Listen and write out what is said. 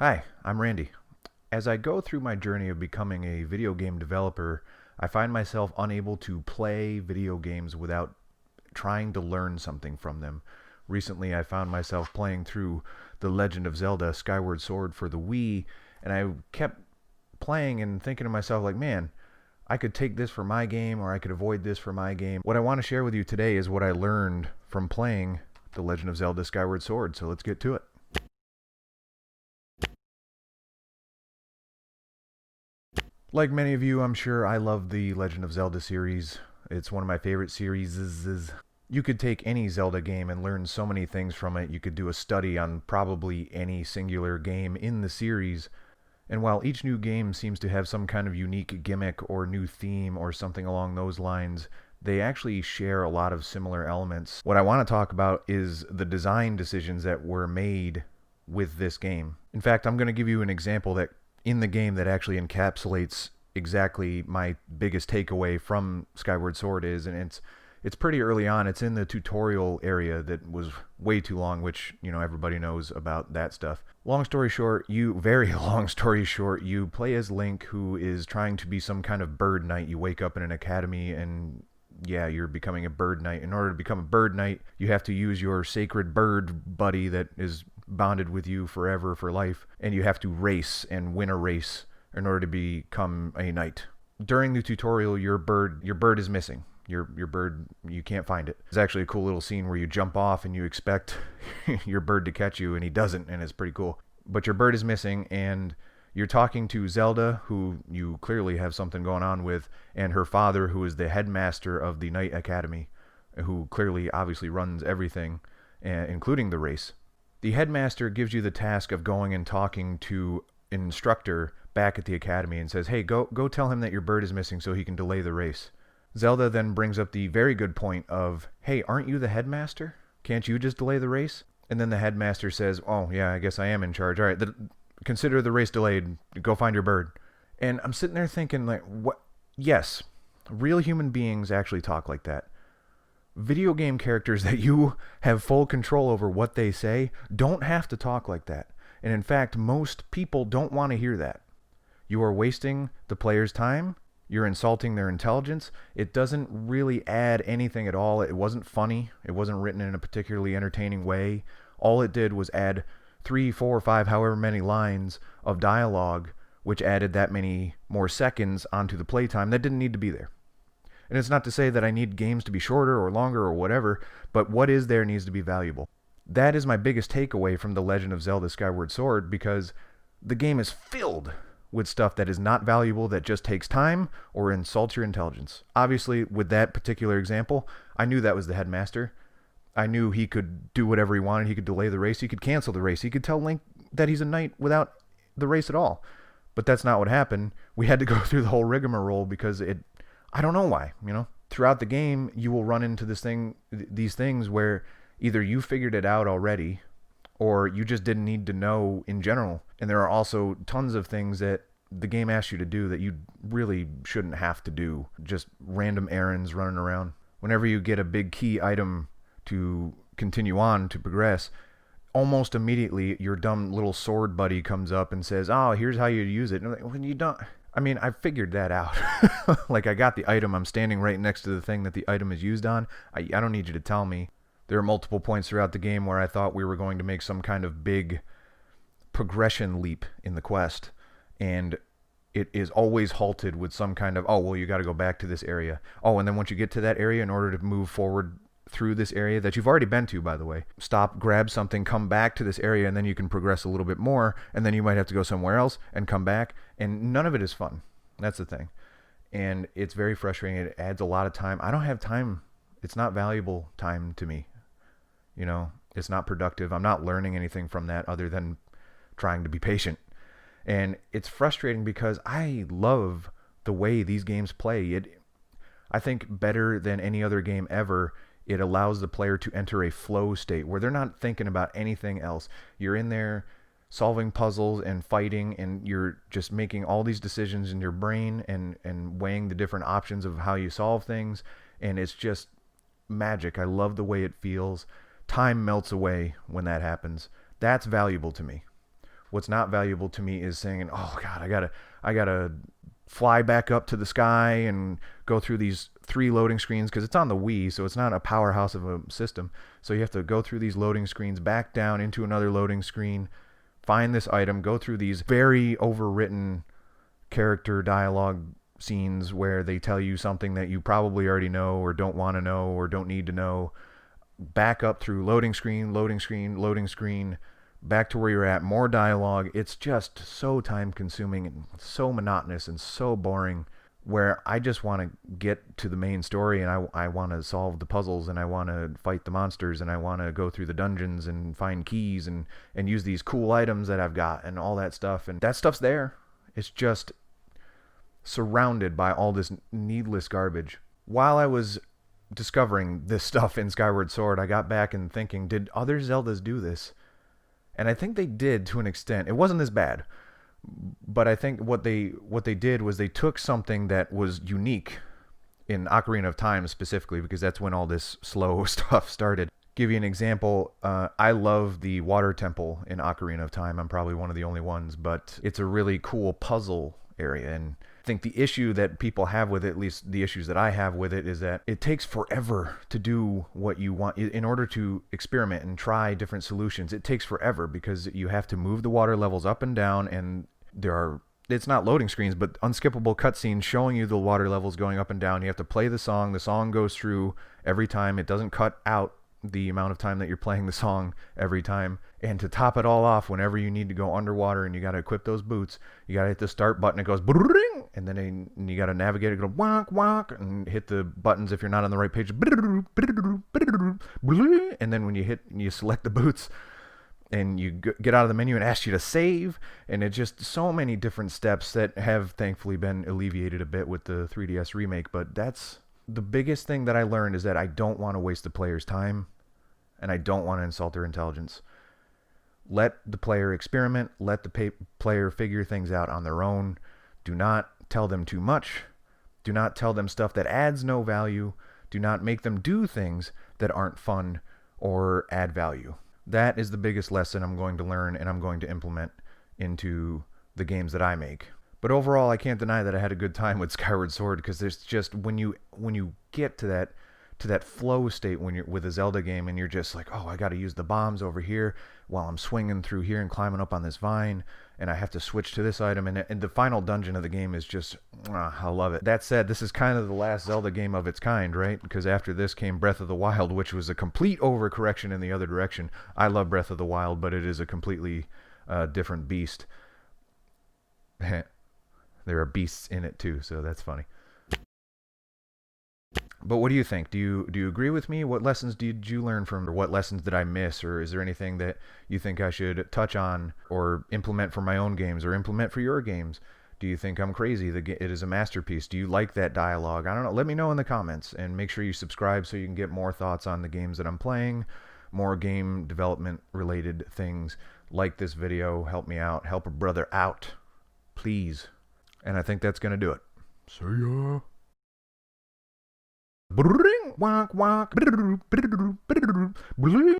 Hi, I'm Randy. As I go through my journey of becoming a video game developer, I find myself unable to play video games without trying to learn something from them. Recently, I found myself playing through The Legend of Zelda Skyward Sword for the Wii, and I kept playing and thinking to myself, like, man, I could take this for my game or I could avoid this for my game. What I want to share with you today is what I learned from playing The Legend of Zelda Skyward Sword, so let's get to it. Like many of you, I'm sure I love the Legend of Zelda series. It's one of my favorite series. You could take any Zelda game and learn so many things from it. You could do a study on probably any singular game in the series. And while each new game seems to have some kind of unique gimmick or new theme or something along those lines, they actually share a lot of similar elements. What I want to talk about is the design decisions that were made with this game. In fact, I'm going to give you an example that in the game that actually encapsulates exactly my biggest takeaway from Skyward Sword is, and it's pretty early on. It's in the tutorial area that was way too long, which, you know, everybody knows about that stuff. Long story short, very long story short, you play as Link, who is trying to be some kind of bird knight. You wake up in an academy and yeah, you're becoming a bird knight. In order to become a bird knight, you have to use your sacred bird buddy that is bonded with you forever for life, and you have to race and win a race in order to become a knight. During the tutorial, your bird is missing. Your bird, you can't find it. It's actually a cool little scene where you jump off and you expect your bird to catch you, and he doesn't, and it's pretty cool. But your bird is missing, and you're talking to Zelda, who you clearly have something going on with, and her father, who is the headmaster of the Knight Academy, who clearly, obviously runs everything, including the race. The headmaster gives you the task of going and talking to an instructor back at the academy and says, hey, go tell him that your bird is missing so he can delay the race. Zelda then brings up the very good point of, hey, aren't you the headmaster? Can't you just delay the race? And then the headmaster says, oh, yeah, I guess I am in charge. All right, consider the race delayed. Go find your bird. And I'm sitting there thinking, like, what? Yes, real human beings actually talk like that. Video game characters that you have full control over what they say don't have to talk like that. And in fact, most people don't want to hear that. You are wasting the player's time. You're insulting their intelligence. It doesn't really add anything at all. It wasn't funny. It wasn't written in a particularly entertaining way. All it did was add 3, 4, 5, however many lines of dialogue, which added that many more seconds onto the playtime that didn't need to be there. And it's not to say that I need games to be shorter or longer or whatever, but what is there needs to be valuable. That is my biggest takeaway from The Legend of Zelda Skyward Sword, because the game is filled with stuff that is not valuable, that just takes time or insults your intelligence. Obviously, with that particular example, I knew that was the headmaster. I knew he could do whatever he wanted. He could delay the race. He could cancel the race. He could tell Link that he's a knight without the race at all. But that's not what happened. We had to go through the whole rigmarole because I don't know why, you know. Throughout the game, you will run into these things where either you figured it out already or you just didn't need to know in general. And there are also tons of things that the game asks you to do that you really shouldn't have to do. Just random errands running around. Whenever you get a big key item to continue on to progress, almost immediately your dumb little sword buddy comes up and says, oh, here's how you use it. And I'm like, when you don't... I mean, I figured that out. Like, I got the item. I'm standing right next to the thing that the item is used on. I don't need you to tell me. There are multiple points throughout the game where I thought we were going to make some kind of big progression leap in the quest. And it is always halted with some kind of, oh, well, you got to go back to this area. Oh, and then once you get to that area, in order to move forward through this area that you've already been to, by the way, stop, grab something, come back to this area, and then you can progress a little bit more, and then you might have to go somewhere else and come back, and none of it is fun. That's the thing. And it's very frustrating. It adds a lot of time. I don't have time. It's not valuable time to me. You know, it's not productive. I'm not learning anything from that other than trying to be patient. And it's frustrating because I love the way these games play. I think better than any other game ever, it allows the player to enter a flow state where they're not thinking about anything else. You're in there solving puzzles and fighting, and you're just making all these decisions in your brain and weighing the different options of how you solve things, and it's just magic. I love the way it feels. Time melts away when that happens. That's valuable to me. What's not valuable to me is saying, oh God, I gotta fly back up to the sky and go through these 3 loading screens, because it's on the Wii, so it's not a powerhouse of a system. So you have to go through these loading screens, back down into another loading screen, find this item, go through these very overwritten character dialogue scenes where they tell you something that you probably already know or don't want to know or don't need to know, back up through loading screen, loading screen, loading screen, back to where you're at, more dialogue. It's just so time consuming and so monotonous and so boring, where I just want to get to the main story, and I want to solve the puzzles, and I want to fight the monsters, and I want to go through the dungeons and find keys and use these cool items that I've got and all that stuff. And that stuff's there. It's just surrounded by all this needless garbage. While I was discovering this stuff in Skyward Sword, I got back and thinking, did other Zeldas do this? And I think they did to an extent. It wasn't as bad, but I think what they did was they took something that was unique in Ocarina of Time specifically, because that's when all this slow stuff started. Give you an example, I love the water temple in Ocarina of Time. I'm probably one of the only ones, but it's a really cool puzzle area. And I think the issue that people have with it, at least the issues that I have with it, is that it takes forever to do what you want. In order to experiment and try different solutions, it takes forever, because you have to move the water levels up and down, and it's not loading screens, but unskippable cutscenes showing you the water levels going up and down. You have to play the song goes through every time. It doesn't cut out the amount of time that you're playing the song every time. And to top it all off, whenever you need to go underwater and you got to equip those boots, you got to hit the start button. It goes brrrring, and then you got to navigate it, go wonk wonk, and hit the buttons if you're not on the right page. And then when you select the boots and you get out of the menu, and asks you to save, and it's just so many different steps that have thankfully been alleviated a bit with the 3DS remake. But that's the biggest thing that I learned, is that I don't want to waste the player's time, and I don't want to insult their intelligence. Let the player experiment. Let the player figure things out on their own. Do not tell them too much. Do not tell them stuff that adds no value. Do not make them do things that aren't fun or add value. That is the biggest lesson I'm going to learn, and I'm going to implement into the games that I make. But overall, I can't deny that I had a good time with Skyward Sword, because there's just, when you get to that flow state when you're with a Zelda game, and you're just like, oh, I got to use the bombs over here while I'm swinging through here and climbing up on this vine, and I have to switch to this item, and the final dungeon of the game is just, I love it. That said, this is kind of the last Zelda game of its kind, right? Because after this came Breath of the Wild, which was a complete overcorrection in the other direction. I love Breath of the Wild, but it is a completely different beast. There are beasts in it too, so that's funny. But what do you think? Do you agree with me? What lessons did you learn from, or what lessons did I miss, or is there anything that you think I should touch on or implement for my own games or implement for your games? Do you think I'm crazy? It is a masterpiece. Do you like that dialogue? I don't know. Let me know in the comments, and make sure you subscribe so you can get more thoughts on the games that I'm playing, more game development related things. Like this video, help me out, help a brother out, please. And I think that's going to do it. See ya. Wonk, wonk.